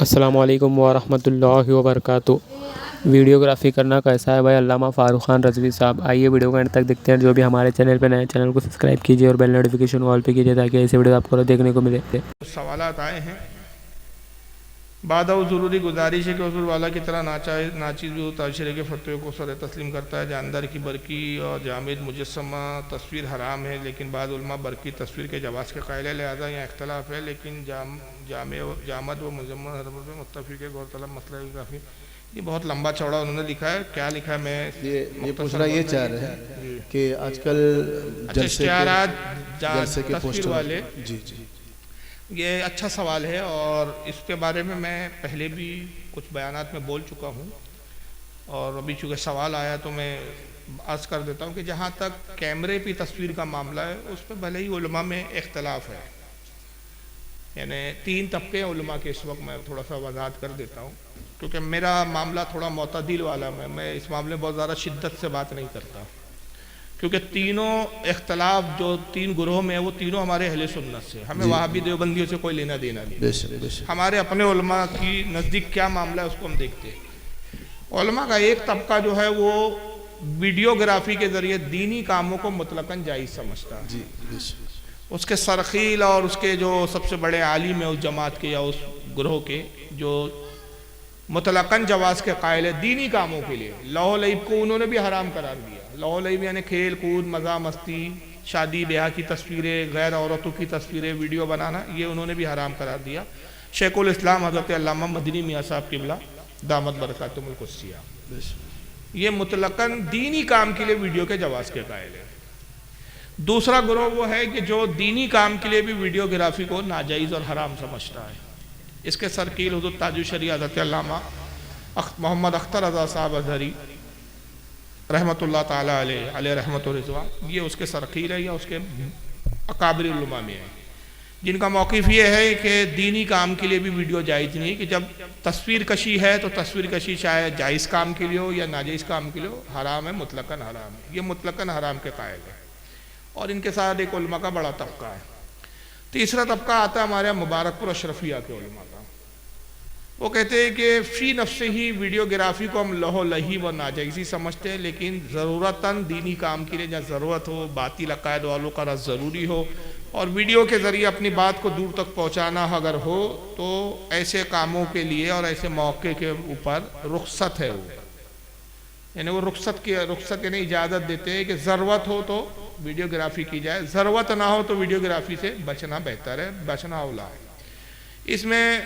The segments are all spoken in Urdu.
السلام علیکم ورحمۃ اللہ وبرکاتہ۔ ویڈیوگرافی کرنا کیسا ہے بھائی؟ علامہ فاروق خان رضوی صاحب۔ آئیے ویڈیو کو اینڈ تک دیکھتے ہیں۔ جو بھی ہمارے چینل پہ نئے، چینل کو سبسکرائب کیجئے اور بیل نوٹیفیکیشن آل پہ کیجئے تاکہ ایسے ویڈیو آپ کو دیکھنے کو ملے۔ سوالات آئے ہیں۔ بعد وہ ضروری گزارش ہے کہ حضور والا کی طرح ناچیز بھی تاشرے کے فتوے کو سر تسلیم کرتا ہے۔ جاندار کی برقی اور جامد مجسمہ تصویر حرام ہے، لیکن بعض علماء برقی تصویر کے جواز کے قائل ہے، لہذا یہاں اختلاف ہے، لیکن جامد و مجسمہ حرام میں متفق ہے۔ غور طلب مسئلہ ہے کافی۔ یہ بہت لمبا چوڑا انہوں نے لکھا ہے، کیا لکھا ہے میں یہ پوچھنا یہ چاہ رہے ہیں کہ آج کل جلسے کے پوسٹر والے جی یہ اچھا سوال ہے، اور اس کے بارے میں پہلے بھی کچھ بیانات میں بول چکا ہوں، اور ابھی چونکہ سوال آیا تو میں عرض کر دیتا ہوں کہ جہاں تک کیمرے پہ تصویر کا معاملہ ہے، اس پہ بھلے ہی علماء میں اختلاف ہے، یعنی 3 طبقے علماء کے اس وقت میں تھوڑا سا وضاحت کر دیتا ہوں، کیونکہ میرا معاملہ تھوڑا معتدل والا ہے، میں اس معاملے میں بہت زیادہ شدت سے بات نہیں کرتا، کیونکہ تینوں اختلاف جو 3 گروہ میں ہے وہ تینوں ہمارے اہل سنت سے، ہمیں وہابی دیوبندیوں سے کوئی لینا دینا نہیں۔ ہمارے اپنے علماء کی نزدیک کیا معاملہ ہے اس کو ہم دیکھتے ہیں۔ علماء کا ایک طبقہ جو ہے وہ ویڈیوگرافی کے ذریعے دینی کاموں کو مطلقاً جائز سمجھتا ہے۔ اس کے سرخیل اور اس کے جو سب سے بڑے عالم ہیں اس جماعت کے یا اس گروہ کے، جو مطلقاً جواز کے قائل ہے دینی کاموں کے لیے، لہو و لعب کو انہوں نے بھی حرام قرار دیا۔ لہو و لعب یعنی کھیل کود، مزہ مستی، شادی بیاہ کی تصویریں، غیر عورتوں کی تصویریں، ویڈیو بنانا، یہ انہوں نے بھی حرام قرار دیا۔ شیخ الاسلام حضرت علامہ مدنی میاں صاحب قبلہ دامت برکاتہم القدسیہ، یہ مطلقاً دینی کام کے لیے ویڈیو کے جواز کے قائل ہے۔ دوسرا گروہ وہ ہے کہ جو دینی کام کے لیے بھی ویڈیوگرافی کو ناجائز اور حرام سمجھتا ہے۔ اس کے سرکیل حضرت تاج الشریعہ حضرت علامہ محمد اختر رضا صاحب ازہری رحمۃ اللہ تعالیٰ علیہ رحمت و رضوان، یہ اس کے سرکیل ہے یا اس کے اکابر علماء میں ہے، جن کا موقف یہ ہے کہ دینی کام کے لیے بھی ویڈیو جائز نہیں ہے، کہ جب تصویر کشی ہے تو تصویر کشی چاہے جائز کام کے لیے ہو یا ناجائز کام کے لیے ہو، حرام ہے، مطلقاً حرام ہے، یہ مطلقاً حرام کے قائل ہے، اور ان کے ساتھ ایک علماء کا بڑا طبقہ ہے۔ تیسرا طبقہ آتا ہے ہمارے مبارک پور اشرفیہ کے علماء کا، وہ کہتے ہیں کہ فی نفس ہی ویڈیوگرافی کو ہم لہو لہیب و ناجائزی سمجھتے ہیں، لیکن ضرورتاً دینی کام کے لیے جہاں ضرورت ہو، باطل عقائد والوں کا رد ضروری ہو، اور ویڈیو کے ذریعے اپنی بات کو دور تک پہنچانا اگر ہو، تو ایسے کاموں کے لیے اور ایسے موقع کے اوپر رخصت ہے، وہ یعنی وہ رخصت یعنی اجازت دیتے ہیں کہ ضرورت ہو تو ویڈیوگرافی کی جائے، ضرورت نہ ہو تو ویڈیوگرافی سے بچنا بہتر ہے، بچنا اولا ہے۔ اس میں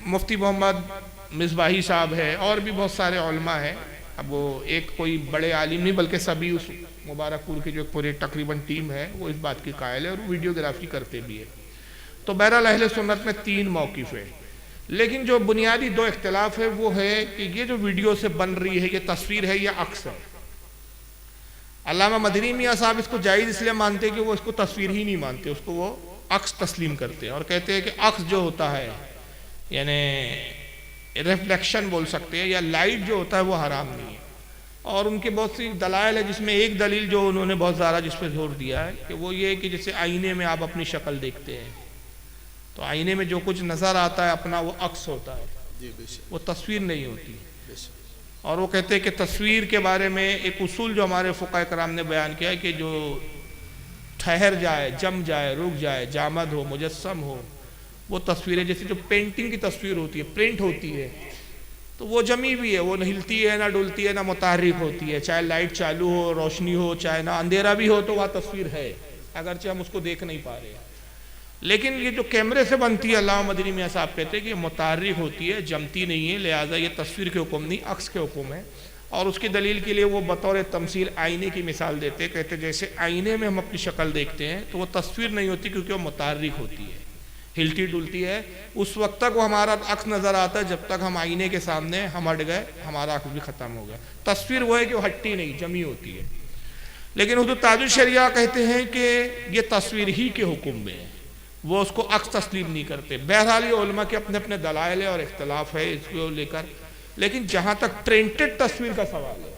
مفتی محمد مصباحی صاحب ہے، اور بھی بہت سارے علماء ہیں، اب وہ ایک کوئی بڑے عالم نہیں بلکہ سبھی اس مبارک پور کی جو پورے تقریباً ٹیم ہے وہ اس بات کی قائل ہے اور ویڈیوگرافی کرتے بھی ہے۔ تو بہرحال اہل سنت میں 3 موقف ہے، لیکن جو بنیادی 2 اختلاف ہے وہ ہے کہ یہ جو ویڈیو سے بن رہی ہے یہ تصویر ہے یا عکس ہے۔ علامہ مدنی میاں صاحب اس کو جائز اس لیے مانتے ہیں کہ وہ اس کو تصویر ہی نہیں مانتے، اس کو وہ عکس تسلیم کرتے ہیں، اور کہتے ہیں کہ عکس جو ہوتا ہے یعنی ریفلیکشن بول سکتے ہیں یا لائٹ جو ہوتا ہے وہ حرام نہیں ہے، اور ان کے بہت سی دلائل ہے، جس میں ایک دلیل جو انہوں نے بہت زیادہ جس پہ زور دیا ہے کہ وہ یہ ہے کہ جیسے آئینے میں آپ اپنی شکل دیکھتے ہیں تو آئینے میں جو کچھ نظر آتا ہے اپنا وہ عکس ہوتا ہے، وہ تصویر نہیں ہوتی، اور وہ کہتے ہیں کہ تصویر کے بارے میں ایک اصول جو ہمارے فقہاء کرام نے بیان کیا ہے کہ جو ٹھہر جائے، جم جائے، رک جائے، جامد ہو، مجسم ہو، وہ تصویریں جیسے جو پینٹنگ کی تصویر ہوتی ہے، پرنٹ ہوتی ہے، تو وہ جمی بھی ہے، وہ نہ ہلتی ہے، نہ ڈلتی ہے، نہ متحرک ہوتی ہے، چاہے لائٹ چالو ہو، روشنی ہو، چاہے نہ اندھیرا بھی ہو، تو وہ تصویر ہے، اگرچہ ہم اس کو دیکھ نہیں پا رہے ہیں۔ لیکن یہ جو کیمرے سے بنتی ہے، علامہ مدنی میاں صاحب کہتے ہیں کہ یہ متحرک ہوتی ہے، جمتی نہیں ہے، لہٰذا یہ تصویر کے حکم نہیں، عکس کے حکم ہے، اور اس کی دلیل کے لیے وہ بطور تمثیل آئینے کی مثال دیتے ہیں، کہتے ہیں جیسے آئینے میں ہم اپنی شکل دیکھتے ہیں تو وہ تصویر نہیں ہوتی کیونکہ وہ متحرک ہوتی ہے، ہلتی ڈلتی ہے، اس وقت تک وہ ہمارا عکس نظر آتا ہے جب تک ہم آئینے کے سامنے ہم ہٹ گئے، ہمارا عکس بھی ختم ہو گیا۔ تصویر وہ ہے کہ وہ ہٹتی نہیں، جمی ہوتی ہے۔ لیکن حضرت تاج الشریعہ کہتے ہیں کہ یہ تصویر ہی کے حکم میں ہے، وہ اس کو عکس تسلیم نہیں کرتے۔ بہرحال یہ علماء کے اپنے اپنے دلائل اور اختلاف ہے اس کو لے کر، لیکن جہاں تک پرنٹڈ تصویر کا سوال ہے،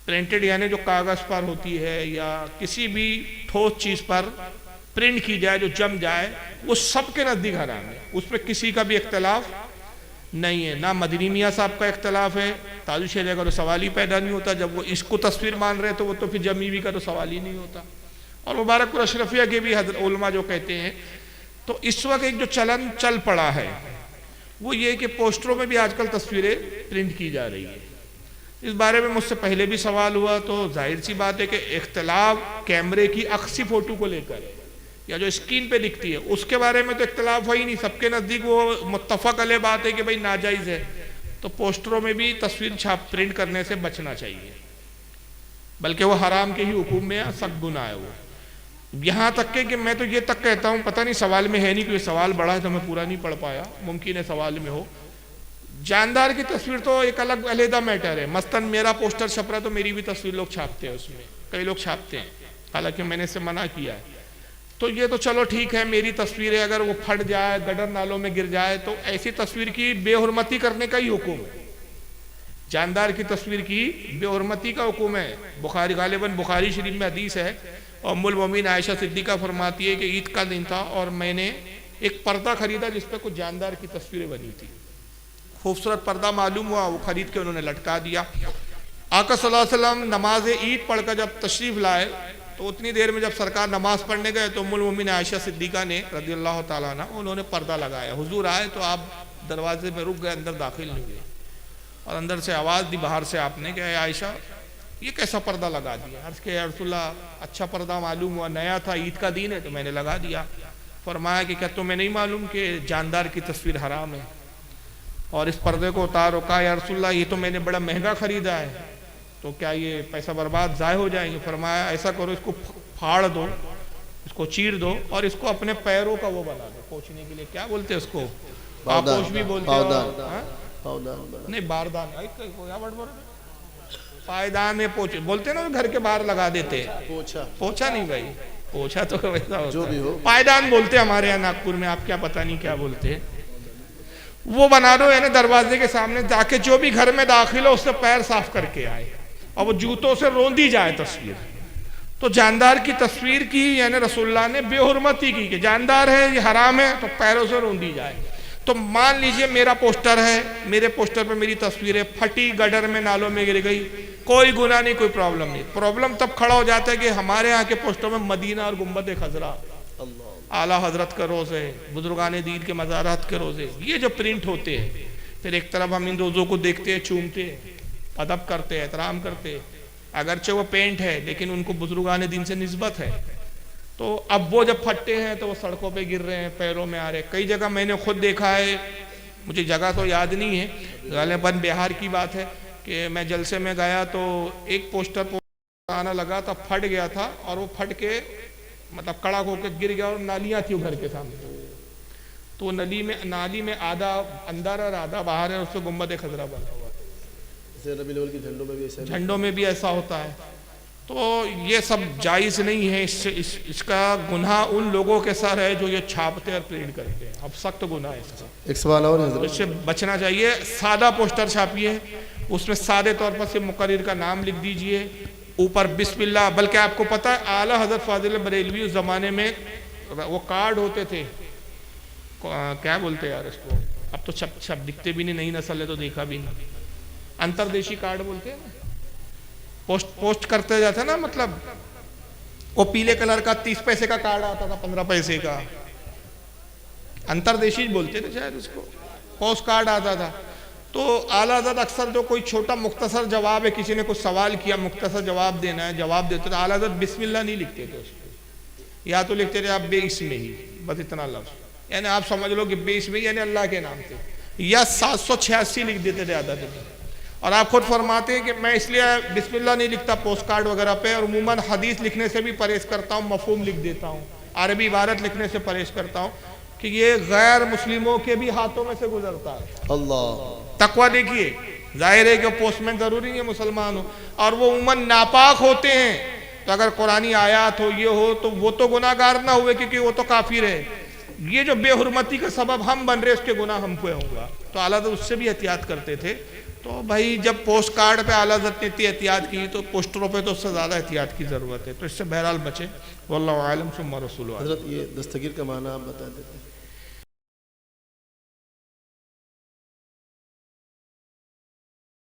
پرنٹڈ یعنی جو کاغذ پر ہوتی ہے یا کسی بھی ٹھوس چیز پر پرنٹ کی جائے جو جم جائے، وہ سب کے نزدیک حرام ہے، اس پہ کسی کا بھی اختلاف نہیں ہے. نہ مدنی میاں صاحب کا اختلاف ہے, تاج شیرہ کا تو سوال ہی پیدا نہیں ہوتا. جب وہ اس کو تصویر مان رہے تو وہ تو پھر جمیوی کا تو سوال ہی نہیں ہوتا. اور مبارک پور اشرفیہ کے بھی حضرت علماء جو کہتے ہیں. تو اس وقت ایک جو چلن چل پڑا ہے وہ یہ کہ پوسٹروں میں بھی آج کل تصویریں پرنٹ کی جا رہی ہیں. اس بارے میں مجھ سے پہلے بھی سوال ہوا, تو ظاہر سی بات ہے کہ اختلاف کیمرے کی عکسی فوٹو کو لے کر ہے یا جو اسکرین پہ دکھتی ہے اس کے بارے میں تو اختلاف ہے ہی نہیں. سب کے نزدیک وہ متفق علیہ بات ہے کہ بھئی ناجائز ہے. تو پوسٹروں میں بھی تصویر چھاپ پرنٹ کرنے سے بچنا چاہیے, بلکہ وہ حرام کے ہی حکم میں سخت گناہ ہے. وہ یہاں تک کہ میں تو یہ تک کہتا ہوں, پتہ نہیں سوال میں ہے نہیں, کوئی سوال بڑا ہے تو میں پورا نہیں پڑھ پایا, ممکن ہے سوال میں ہو. جاندار کی تصویر تو ایک الگ علیحدہ میٹر ہے. مثلاً میرا پوسٹر چھپ رہا تو میری بھی تصویر لوگ چھاپتے ہیں, اس میں کئی لوگ چھاپتے ہیں, حالانکہ میں نے اسے منع کیا ہے. تو یہ تو چلو ٹھیک ہے, میری تصویر ہے, اگر وہ پھٹ جائے گڈر نالوں میں گر جائے تو ایسی تصویر کی بے حرمتی کرنے کا ہی حکم ہے. جاندار کی تصویر کی بے حرمتی کا حکم ہے. بخاری, غالباً بخاری شریف میں حدیث ہے, ام المومنین عائشہ صدیقہ فرماتی ہے کہ عید کا دن تھا اور میں نے ایک پردہ خریدا جس پہ کچھ جاندار کی تصویریں بنی تھی. خوبصورت پردہ معلوم ہوا, وہ خرید کے انہوں نے لٹکا دیا. آقا صلی اللہ علیہ وسلم نماز عید پڑھ کر جب تشریف لائے تو اتنی دیر میں جب سرکار نماز پڑھنے گئے تو ام المومنین عائشہ صدیقہ نے رضی اللہ تعالیٰ عنہ, انہوں نے پردہ لگایا. حضور آئے تو آپ دروازے میں رک گئے, اندر داخل نہیں ہوئے, اور اندر سے آواز دی باہر سے آپ نے کہ اے عائشہ یہ کیسا پردہ لگا دیا. عرض کہ یا رسول اللہ اچھا پردہ معلوم ہوا, نیا تھا, عید کا دن ہے تو میں نے لگا دیا. فرمایا کہ کیا تمہیں نہیں معلوم کہ جاندار کی تصویر حرام ہے, اور اس پردے کو اتارو. کہا یا رسول اللہ یہ تو میں نے بڑا مہنگا خریدا ہے, تو کیا یہ پیسہ برباد ضائع ہو جائیں گے. فرمایا ایسا کرو, اس کو پھاڑ دو, اس کو چیر دو, اور اس کو اپنے پیروں کا وہ بنا دو پوچھنے کے لیے. کیا بولتے ہیں اس کو, پاپوش بھی بولتے ہیں, نہیں باردان, پائدان میں پوچھ بولتے ہیں نا, گھر کے باہر لگا دیتے. پوچھا نہیں بھائی, پوچھا تو ویسا ہوتا ہے, پائدان بولتے ہمارے یہاں ناگپور میں, آپ کیا پتہ نہیں کیا بولتے ہیں. وہ بنا دو, یعنی دروازے کے سامنے جا کے جو بھی گھر میں داخل ہو اس سے پیر صاف کر کے آئے, اور وہ جوتوں سے روندی جائے تصویر. تو جاندار کی تصویر کی یعنی رسول اللہ نے بے حرمتی کی کہ جاندار ہے, یہ حرام ہے, تو پیروں سے روندی جائے. تو مان لیجئے میرا پوسٹر ہے, میرے پوسٹر پہ میری تصویر ہے, پھٹی گڈر میں نالوں میں گر گئی, کوئی گناہ نہیں, کوئی پرابلم نہیں. پرابلم تب کھڑا ہو جاتا ہے کہ ہمارے ہاں کے پوسٹر میں مدینہ اور گنبد خضرا, اعلیٰ حضرت کا روزے, بزرگان دین کے مزارات کے روزے, یہ جو پرنٹ ہوتے ہیں, پھر ایک طرف ہم ان روزوں کو دیکھتے ہیں, چومتے ہیں, ادب کرتے ہیں, احترام کرتے ہیں, اگرچہ وہ پینٹ ہے لیکن ان کو بزرگان دین سے نسبت ہے. تو اب وہ جب پھٹتے ہیں تو وہ سڑکوں پہ گر رہے ہیں, پیروں میں آ رہے ہیں. کئی جگہ میں نے خود دیکھا ہے, مجھے جگہ تو یاد نہیں ہے, غالباً بہار کی بات ہے, کہ میں جلسے میں گیا تو ایک پوسٹر آنا لگا تھا, پھٹ گیا تھا, اور وہ پھٹ کے مطلب کڑا ہو کے گر گیا, اور نالیاں تھی گھر کے سامنے. تو نالی میں آدھا اندر اور آدھا باہر ہے, اس سے گنبد خضرا بنا ہوا ہے. جھنڈوں میں بھی ایسا ہوتا ہے. تو یہ سب جائز نہیں ہے. اس کا گناہ ان لوگوں کے سر ہے جو یہ چھاپتے اور پرنٹ کرتے ہیں. اب سخت گناہ ہے اس کا. ایک سوال اور ہے, اس سے بچنا چاہیے. سادہ پوسٹر چھاپیے, اس میں سادے طور پر سے مقرر کا نام لکھ دیجئے, اوپر بسم اللہ. بلکہ آپ کو پتہ ہے اعلیٰ حضرت فاضل بریلوی اس زمانے میں وہ کارڈ ہوتے تھے, کیا بولتے ہیں یار اس کو, اب تو چھپ دکھتے بھی نہیں, نئی نسل ہے تو دیکھا بھی نہیں, انتردیشی کارڈ بولتے ہیں نا, پوسٹ کرتے جاتا ہے نا, مطلب وہ پیلے کلر کا 30 پیسے کا کارڈ آتا تھا, 15 پیسے کا, انتردیشی بولتے تھے شاید اس کو, پوسٹ کارڈ آتا تھا. تو اعلیٰ حضرت اکثر جو کوئی چھوٹا مختصر جواب ہے, کسی نے کچھ سوال کیا, مختصر جواب دینا ہے, جواب دیتے تو اعلیٰ حضرت بسم اللہ نہیں لکھتے تھے اس پہ, یا تو لکھتے تھے آپ بے اسم ہی, بس اتنا لفظ, یعنی آپ سمجھ لو کہ بے اسم یعنی اللہ کے نام سے, یا 786 لکھ دیتے تھے عدد میں. اور آپ خود فرماتے ہیں کہ میں اس لیے بسم اللہ نہیں لکھتا پوسٹ کارڈ وغیرہ پہ, اور عموماً حدیث لکھنے سے بھی پرہیز کرتا ہوں, مفہوم لکھ دیتا ہوں, عربی عبارت لکھنے سے پرہیز کرتا ہوں, کہ یہ غیر مسلموں کے بھی ہاتھوں میں سے گزرتا ہے. اللہ تقویٰ دیکھیے, ظاہر ہے کہ پوسٹ مین ضروری نہیں ہے مسلمان ہو, اور وہ عموماً ناپاک ہوتے ہیں. تو اگر قرآنی آیات ہو, یہ ہو, تو وہ تو گناہ گار نہ ہوئے کیونکہ وہ تو کافر ہے. یہ جو بے حرمتی کا سبب ہم بن رہے, اس کے گناہ ہم پہ ہوں گا. تو اعلیٰ حضرت اس سے بھی احتیاط کرتے تھے. تو بھائی جب پوسٹ کارڈ پہ اعلیٰ حضرت نے اتنی احتیاط کی, تو پوسٹروں پہ تو اس سے زیادہ احتیاط کی ضرورت ہے. تو اس سے بہرحال بچیں. واللہ عالم ثم رسول. حضرت یہ دستگیر کا معنی آپ بتا دیتے ہیں.